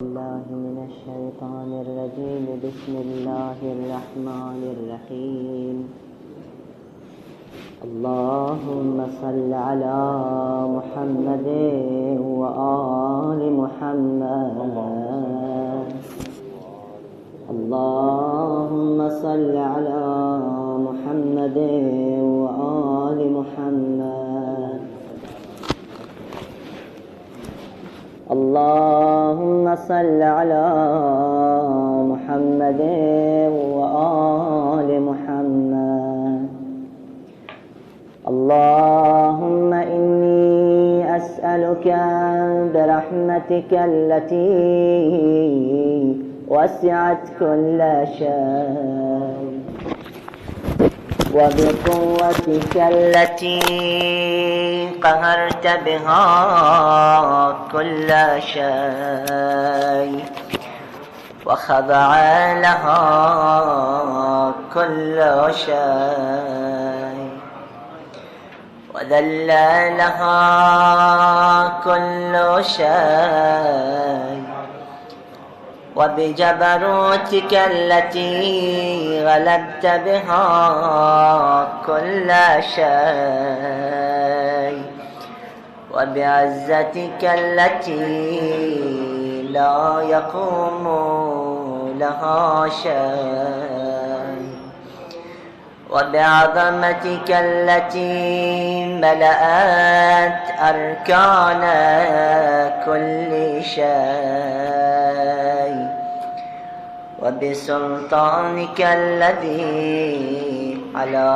الله من الشيطان الرجيم. بسم الله الرحمن الرحيم. اللهم صل على محمد وآل محمد. اللهم صل على محمد وآل محمد. اللهم صل على محمد وآل محمد. اللهم إني أسألك برحمتك التي وسعت كل شيء وبقوتك التي قهرت بها كل شيء وخضع لها كل شيء وذل لها كل شيء وبجبروتك التي غلبت بها كل شيء وبعزتك التي لا يقوم لها شيء وبعظمتك التي ملأت أركان كل شيء وبسلطانك الذي على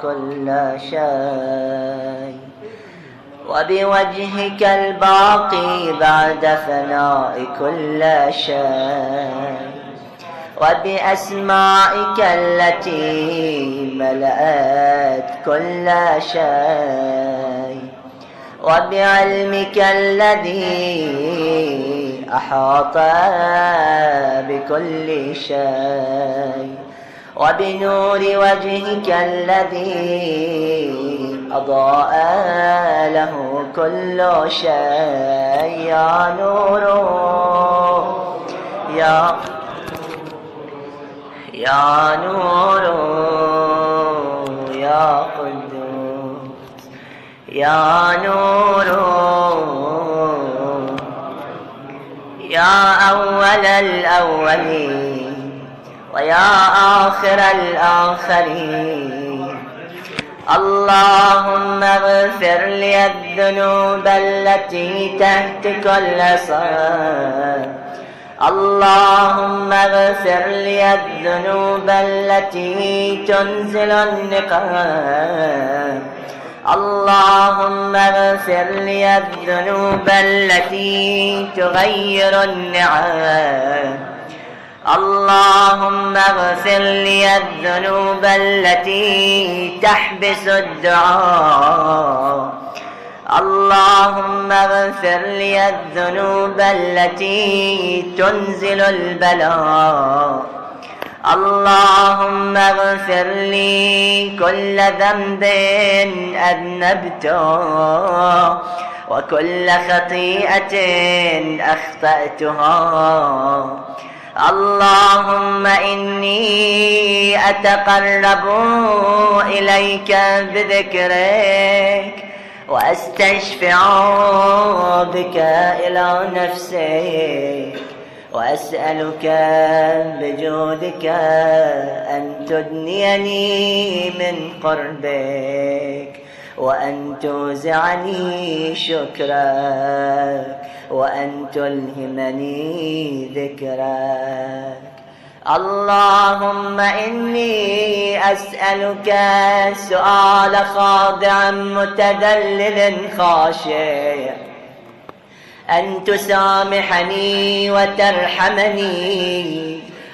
كل شيء وبوجهك الباقي بعد فناء كل شيء وبأسمائك التي ملأت كل شيء وبعلمك الذي أحاط بكل شيء وبنور وجهك الذي أضاء له كل شيء. يا نور يا نور يا قدوس يا نور يا أول الأولين ويا آخر الآخرين. اللهم اغفر لي الذنوب التي تحت كل صوت. اللهم اغفر لي الذنوب التي تنزل النقام. اللهم اغفر لي الذنوب التي تغير النعم. اللهم اغفر لي الذنوب التي تحبس الدعاء. اللهم اغفر لي الذنوب التي تنزل البلاء. اللهم اغفر لي كل ذنب أذنبته وكل خطيئة أخطأتها. اللهم إني أتقرب إليك بذكرك وأستشفع بك إلى نفسك وأسألك بجودك أن تدنيني من قربك وأن توزعني شكرك وأن تلهمني ذكرك. اللهم إني أسألك سؤال خاضع متذلل خاشع أن تسامحني وترحمني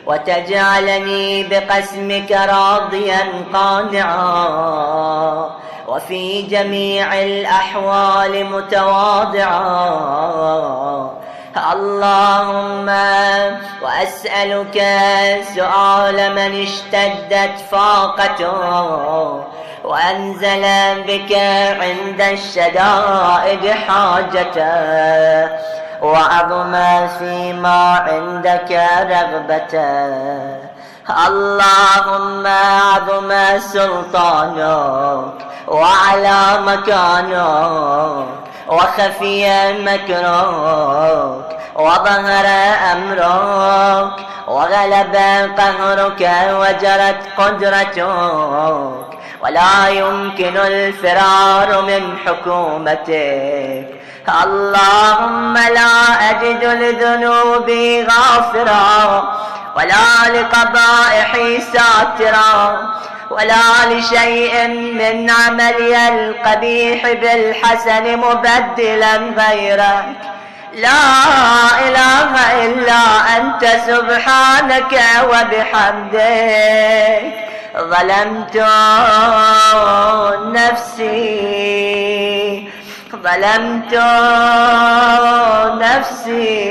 وتجعلني بقسمك راضيا قانعا وفي جميع الأحوال متواضعا. اللهم وأسألك سؤال من اشتدت فاقته وأنزل بك عند الشدائد حاجته وعظم فيما عندك رغبته. اللهم عظم سلطانك وعلى مكانك وخفي مكرك وظهر أمرك وغلب قهرك وجرت قدرتك، ولا يمكن الفرار من حكومتك. اللهم لا أجد لذنوبي غافرا ولا لقبائحي ساترا ولا لشيء من عملي القبيح بالحسن مبدلا غيرك. لا إله إلا أنت سبحانك وبحمدك. ظلمت نفسي ظلمت نفسي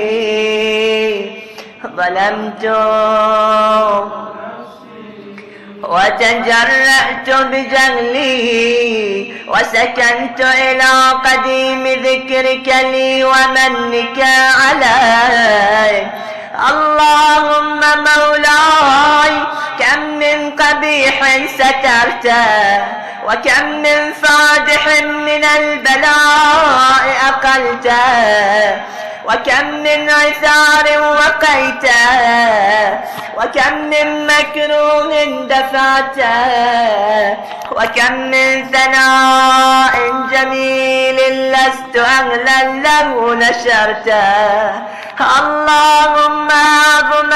ظلمت وتجرأت بجهلي وسكنت إلى قديم ذكرك لي ومنك علي. اللهم مولاي كم من قبيح سترته وكم من فادح من البلاء أقلته وكم من عثار وقيته وكم من مكروه دفعته وكم من ثناء جميل لست أهلا له نشرته. اللهم عظم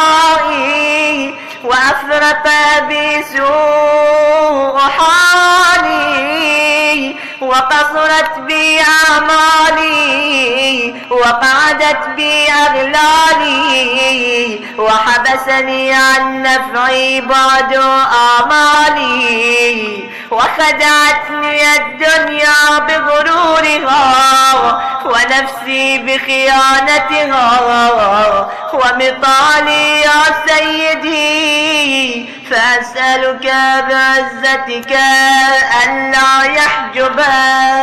بلائي وأفرط بي سوء حالي وقصرت بي أعمالي وقعدت بي أغلالي وحبسني عن نفعي بعد آمالي وخدعتني الدنيا بغرورها ونفسي بخيانتها ومطالي يا سيدي. فأسألك بعزتك ألا يحجب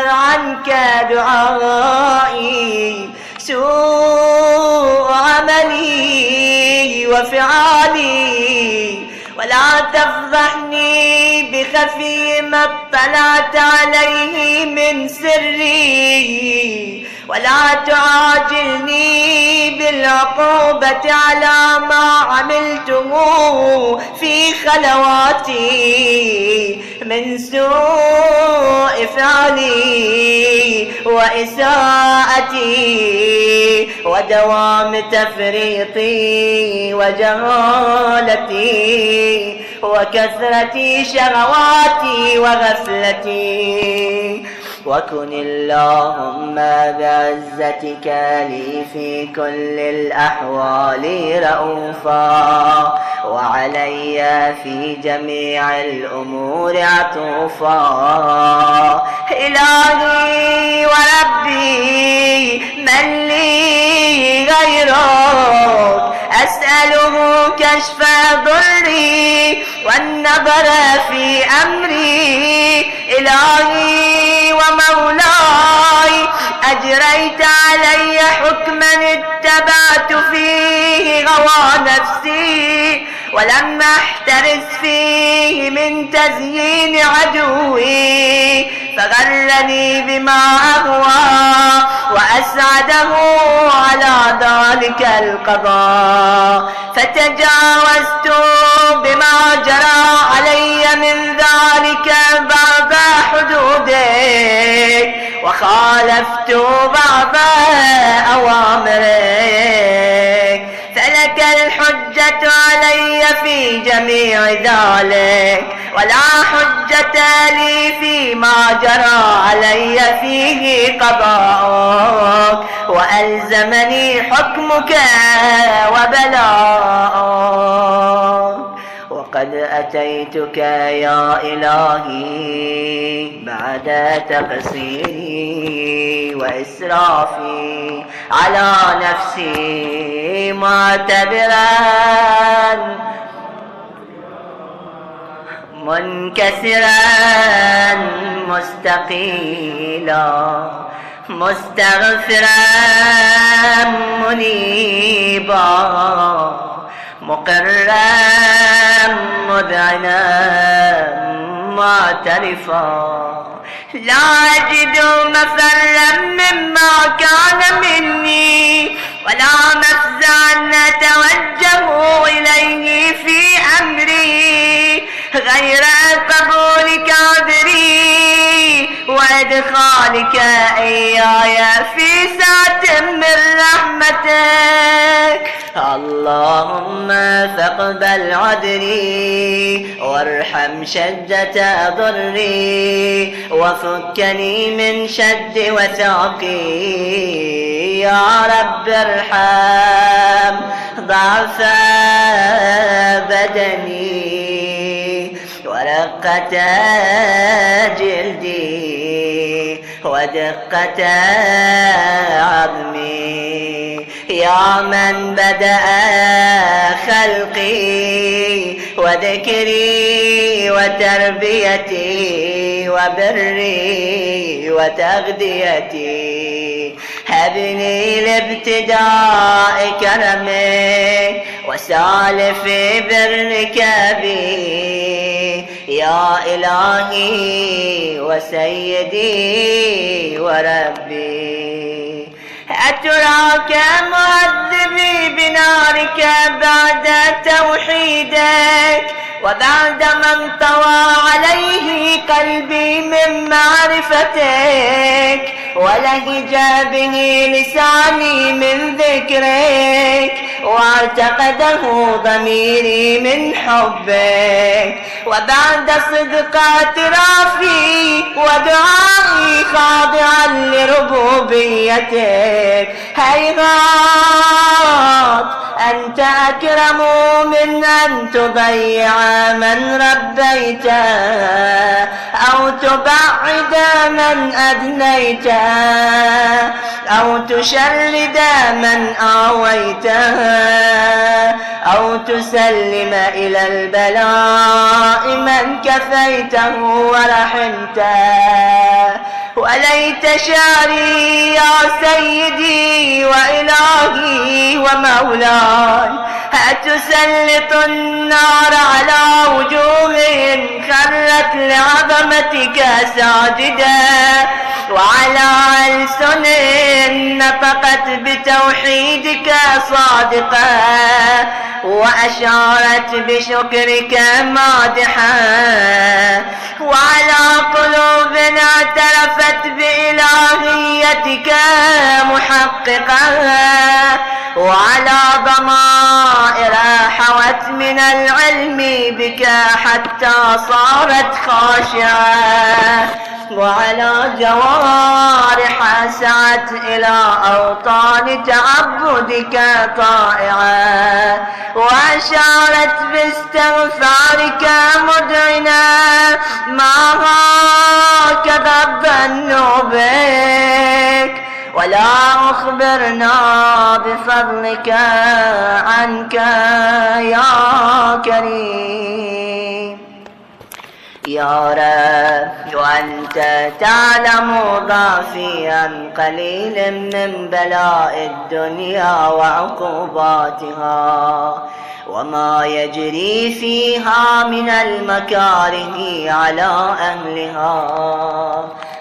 عنك دعائي سوء عملي وفعالي، ولا تفضحني بخفي ما اطلعت عليه من سري، ولا تعاجلني بالعقوبة على ما عملته في خلواتي من سوء فعلي وإساءتي ودوام تفريطي وجهالتي وكثرة شهواتي وغفلتي. وكن اللهم بعزتك لي في كل الأحوال رؤوفا وعلي في جميع الأمور عطوفا. إلهي وربي من لي غيرك، أسأله كشف ضري والنظر في أمري. إلهي ومولاي أجريت علي حكما اتبعت فيه هوى نفسي ولم أحترس فيه من تزيين عدوي، فغرني بما أهوى وأسعده على ذلك القضاء، فتجاوزت بما جرى علي من ذلك بعض حدودك وخالفت بعض أوامرك، فلك الحجة علي في جميع ذلك ولا حجة لي فيما جرى علي فيه قضاءك، وألزمني حكمك وبلاءك. وقد أتيتك يا إلهي بعد تقصيري وإسرافي على نفسي معتبرا منكسرا مستقيلا، مستغفرا منيبا مقرا مذعنا معترفا لا أجد مفرا مما كان مني ولا مفزعا أتوجه إليه في أمري غير قبولك عذري وإدخالك إياي في سعة من رحمتك اللهم فاقبل عذري وارحم شدة ضري وفكني من شد وثاقي يا رب ارحم ضعف بدني ورقة جلدي ودقة عظمي يا من بدأ خلقي وذكري وتربيتي وبري وتغذيتي هبني لابتداء كرمك وسالف برك بي يا إلهي وسيدي وربي أتراك معذبي بنارك بعد توحيدك وبعد من طوى عليه قلبي من معرفتك ولهج به لساني من ذكرك واعتقده ضميري من حبك وبعد صدق اعترافي ودعائي خاضعا لربوبيتك هيهات أنت أكرم من أن تضيع من ربيته أو تبعد من أدنيته أو تشرد من آويته أو تسلم إلى البلاء من كفيته ورحمته وليت شعري يا سيدي وإلهي ومولاي أتسلط النار على وجوههم خرت لعظمتك ساجدا وعلى ألسن نطقت بتوحيدك صادقا وأشارت بشكرك مادحا وعلى قلوب اعترفت بإلهيتك محققا وعلى ضمائر حوت من العلم بك حتى صارت خاشعة وعلى جوارح سعت إلى أوطان تعبدك طائعة وأشارت باستغفارك مدعنا ما هكذا الظن بك ولا أخبرنا بفضلك عنك يا كريم يا رب وأنت تعلم ضعفي عن قليل من بلاء الدنيا وعقوباتها وما يجري فيها من المكاره على أهلها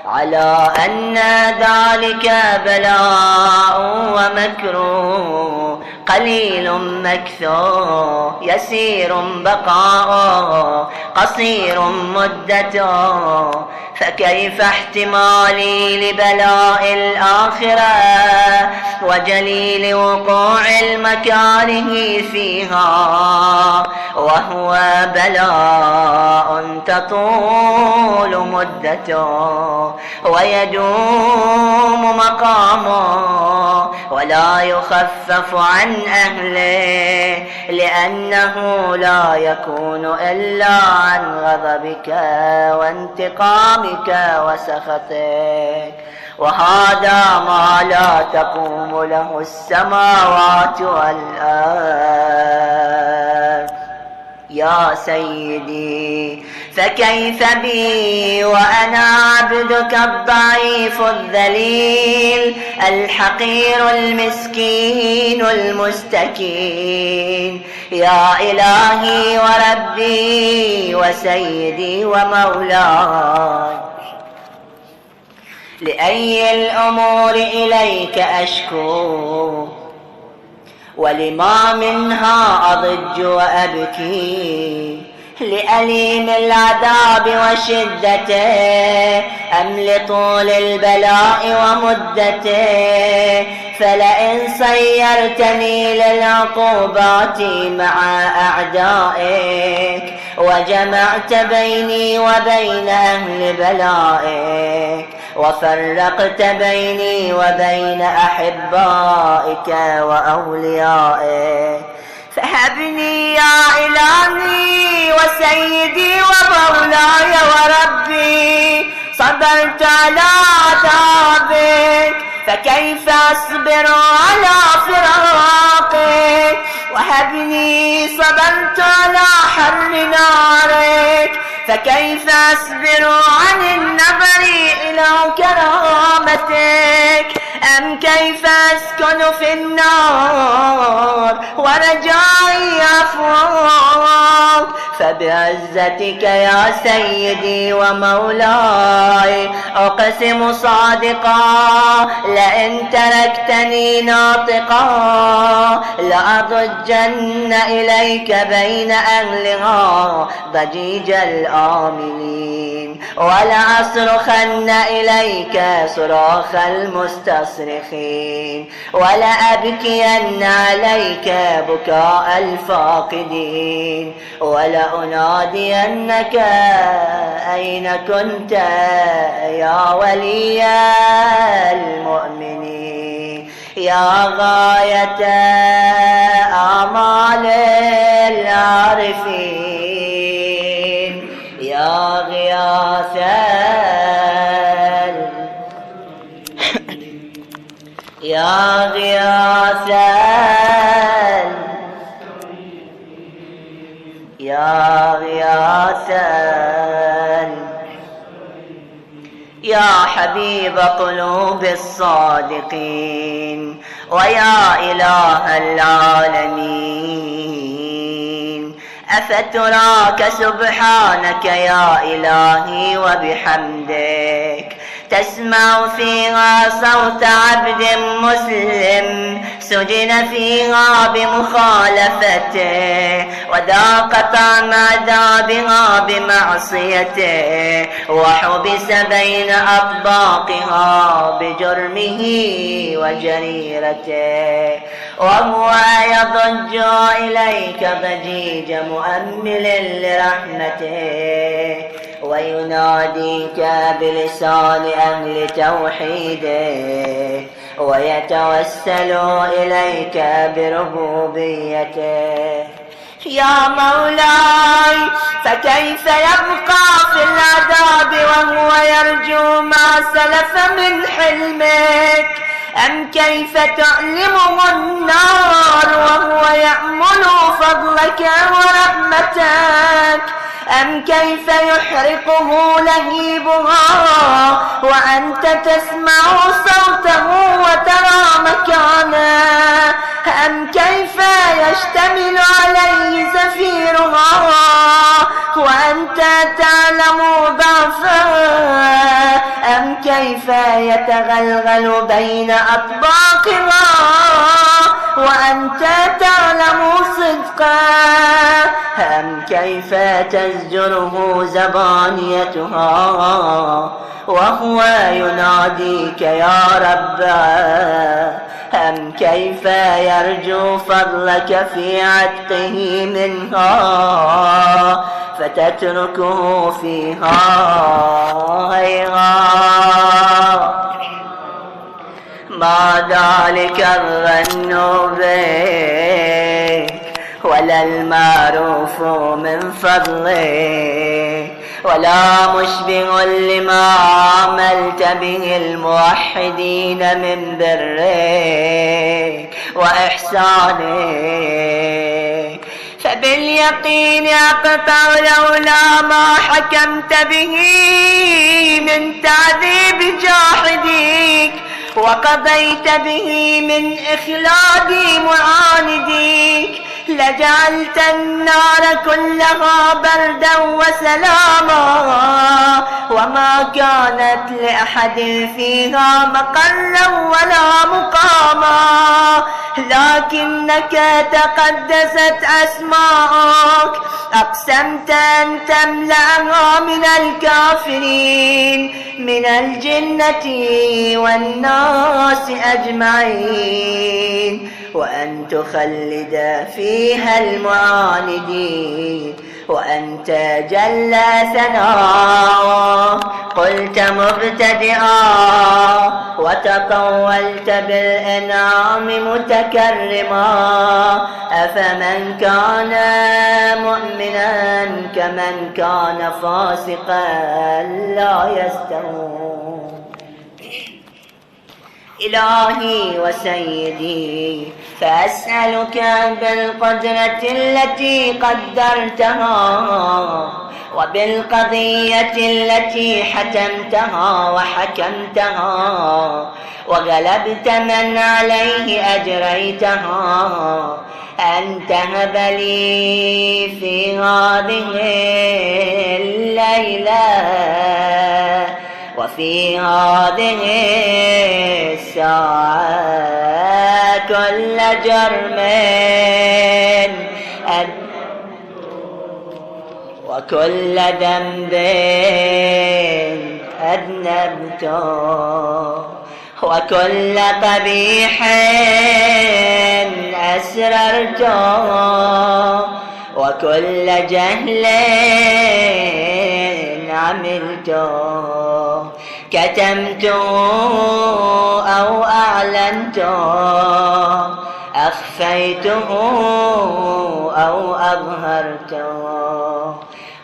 على أن ذلك بلاء ومكروه قليل مكثور يسير بقاؤه قصير مدته فكيف احتمالي لبلاء الآخرة وجليل وقوع المكاره فيها وهو بلاء تطول مدته ويدوم مقامه ولا يخفف عن أهله لأنه لا يكون إلا عن غضبك وانتقامك وسخطك وهذا ما لا تقوم له السماوات والأرض يا سيدي. فكيف بي وأنا عبدك الضعيف الذليل الحقير المسكين المستكين. يا إلهي وربي وسيدي ومولاي، لأي الأمور إليك أشكو، ولما منها أضج وأبكي؟ لأليم العذاب وشدته أم لطول البلاء ومدته؟ فلئن صيرتني للعقوبات مع أعدائك وجمعت بيني وبين أهل بلائك وفرقت بيني وبين أحبائك وأوليائك، فهبني يا إلهي وسيدي ومولاي وربي. صبرت على عذابك فكيف أصبر على فراقك؟ وهبني صبرت على حر نارك فكيف أصبر عن النظر إلى كرامتك؟ أم كيف أسكن في النار ورجائي عفوك؟ فبعزتك يا سيدي ومولاي أقسم صادقا لئن تركتني ناطقا لأضجن إليك بين أهلها ضجيج الآمنين، ولأصرخن إليك صراخ المستصرخين، ولأبكين عليك بكاء الفاقدين، ولأنادينك أين كنت يا ولي المؤمنين؟ يا غاية آمال العارفين، يا غياث يا غياث يا غياث يا حبيب قلوب الصادقين ويا إله العالمين. أفتراك سبحانك يا إلهي وبحمدك تسمع فيها صوت عبد مسلم سجن فيها بمخالفته وذاق طعم عذابها بمعصيته وحبس بين أطباقها بجرمه وجريرته، وهو يضج إليك ضجيج مؤمل لرحمته ويناديك بلسان أهل توحيده ويتوسل إليك بربوبيته. يا مولاي فكيف يبقى في العذاب وهو يرجو ما سلف من حلمك؟ أم كيف تؤلمه النار وهو يأمل فضلك ورحمتك؟ أم كيف يحرقه لهيبها وأنت تسمع صوته وترى مكانه؟ أم كيف يشتمل عليه زفيرها وأنت تعلم ضعفه؟ أم كيف يتغلغل بين أطباقها وأنت تعلم صدقه؟ أم كيف تزجره زبانيتها وهو يناديك يا رب؟ أم كيف يرجو فضلك في عتقه منها فتتركه فيها هيها؟ ما ذلك الظن بك ولا المعروف من فضلك ولا مشبه لما عملت به الموحدين من برك وإحسانك. فباليقين أقطع لولا ما حكمت به من تعذيب جاحديك وقضيت به من إخلاد معانديك لجعلت النار كلها بردا وسلاما وما كانت لأحد فيها مقرا ولا مقاما لكنك تقدست أسماءك أقسمت أن تملأها من الكافرين من الجنة والناس أجمعين وأن تخلد فيها المعاندين وأنت جل ثناؤه قلت مبتدئا وتطولت بالإنعام متكرما أفمن كان مؤمنا كمن كان فاسقا لا يستوون. إلهي وسيدي فأسألك بالقدرة التي قدرتها وبالقضية التي حتمتها وحكمتها وغلبت من عليه أجريتها أن تهب لي في هذه الليلة وفي هذه الساعة كل جرم وكل ذنب أذنبته وكل قبيح أسررته وكل جهل عملته كتمته أو أعلنته أخفيته أو أظهرته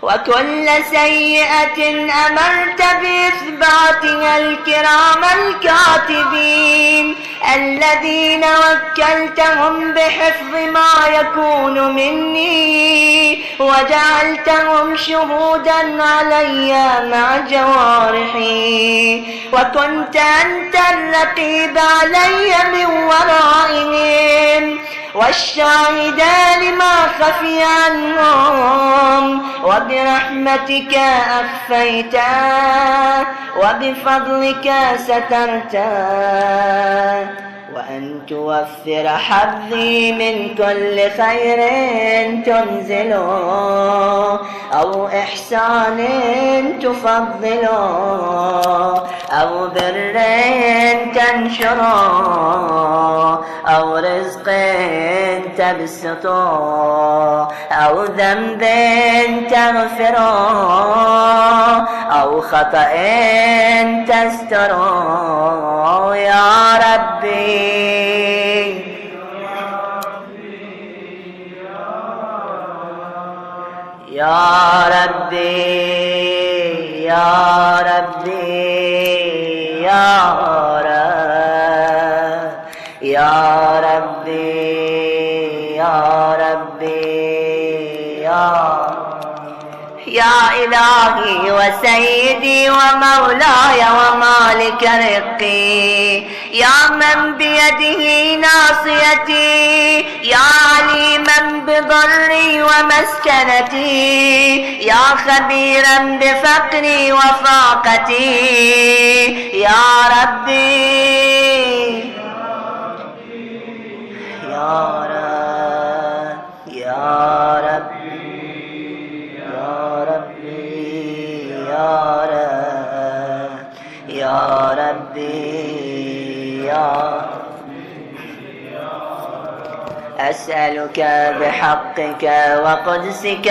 وكل سيئة أمرت بإثباتها الكرام الكاتبين الذين وكلتهم بحفظ ما يكون مني وجعلتهم شهودا علي مع جوارحي وكنت أنت الرقيب علي من ورائهم والشاهدان ما خفي عنهم وبرحمتك أخفيته وبفضلك سترته وأن توفر حظي من كل خير تنزله أو إحسان تفضله أو بر تنشره أو رزق تبسطه أو ذنب تغفره أو خطأ تستره يا ربي يا ربي يا ربي يا رب يا ربي يا ربي يا إلهي وسيدي ومولاي ومالك رقي يا من بيده ناصيتي يا عليما بضري ومسكنتي يا خبيرا بفقري وفاقتي يا ربي يا رب يا ربي يا ربي يا أسألك بحقك وقدسك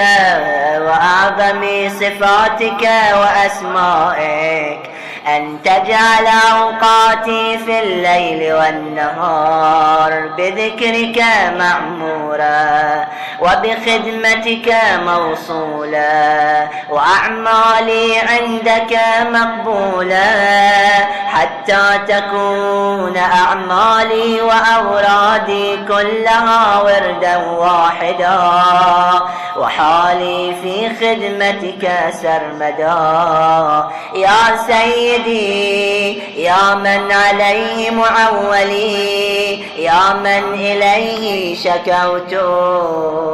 وأعظم صفاتك وأسمائك أن تجعل أوقاتي في الليل والنهار بذكرك معمورا وبخدمتك موصولا وأعمالي عندك مقبولا حتى تكون أعمالي وأورادي كلها وردا واحدا وحالي في خدمتك سرمدا يا سيدي يا من عليه معولي يا من إليه شكوت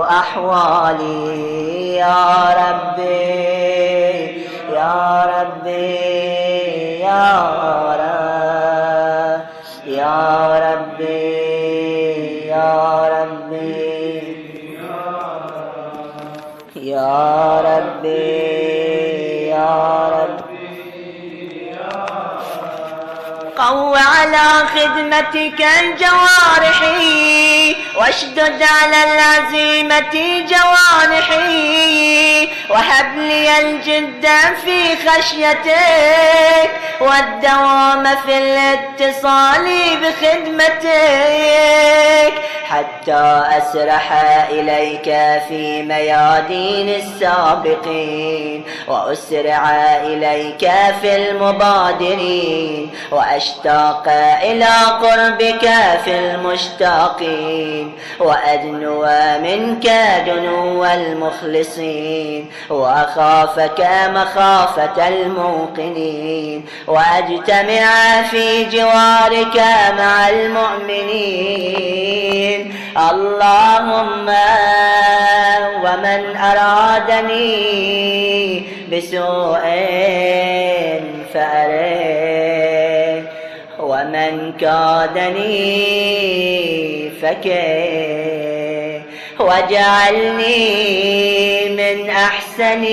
أحوالي يا ربي يا ربي يا رب يا ربي يا ربي يا ربي يا ربي قو على خدمتك جوارحي واشدد على العزيمة جوانحي وهب لي الجد في خشيتك والدوام في الاتصال بخدمتك حتى أسرح إليك في ميادين السابقين وأسرع إليك في المبادرين وأشتاق إلى قربك في المشتاقين وأدنو منك دنو المخلصين وأخافك مخافة الموقنين وأجتمع في جوارك مع المؤمنين اللهم ومن أرادني بسوء فأريه ومن كادني فكيه واجعلني من أحسن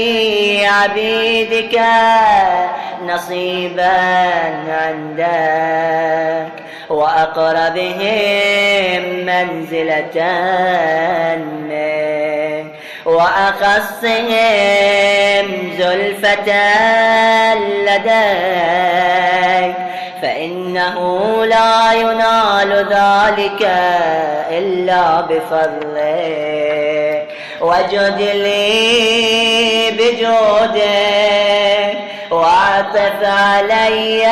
عبيدك نصيبا عندك وأقربهم منزلة منك وأخصهم زلفة لديك فإنه لا ينال ذلك إلا بفضلك وجد لي بجودك وعطف علي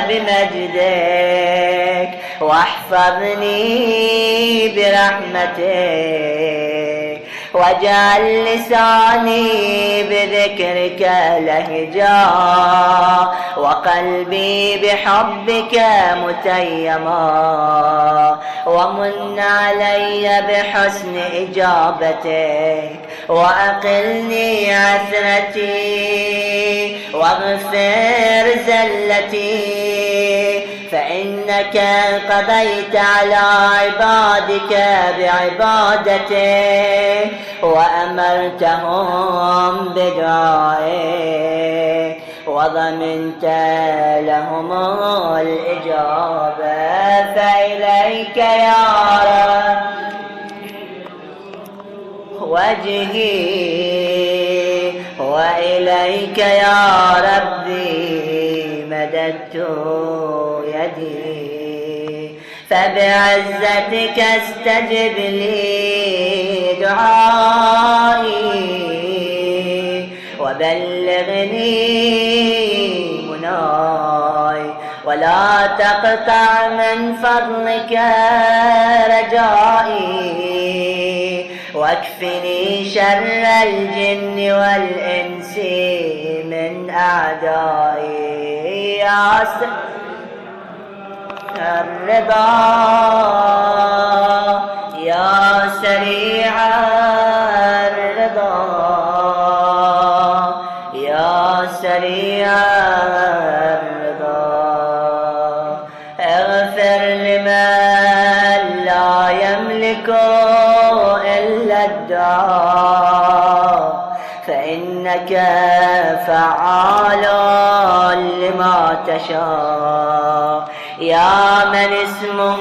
بمجدك واحفظني برحمتك واجعل لساني بذكرك لهجا وقلبي بحبك متيما ومن علي بحسن إجابتك وأقلني عثرتي واغفر زلتي فإنك قضيت على عبادك بعبادتك وأمرتهم بدعائك وضمنت لهم الإجابة فإليك يا رب وجهي وإليك يا ربي مددت يدي فبعزتك استجب لي دعائي وبلغني مناي ولا تقطع من فضلك رجائي واكفني شر الجن والإنس من أعدائي يا الرضا يا سريع الرضا يا سريع الرضا اغفر لمن لا يملك إلا الدعاء فإنك فعال لما تشاء يا من اسمه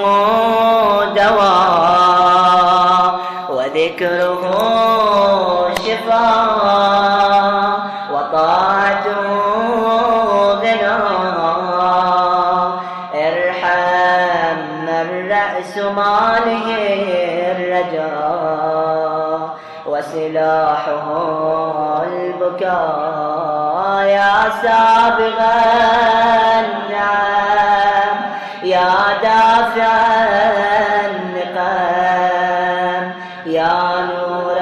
دواء وذكره شفاء وطاعته غنى رأس ماله الرجاء وسلاحه البكاء يا سابغ النعم يا دافع النقم يا نور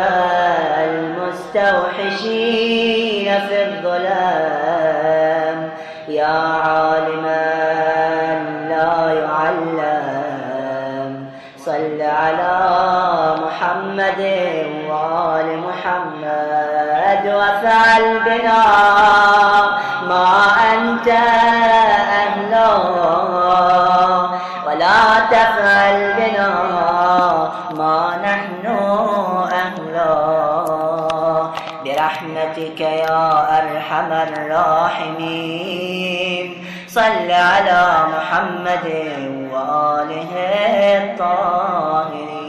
المستوحشين في الظلام يا عالما لا يعلم صل على محمد وآل محمد وافعل بنا ما أنت أهله ولا تفعل بنا ما نحن أهله برحمتك يا أرحم الراحمين صل على محمد وآله الطاهرين.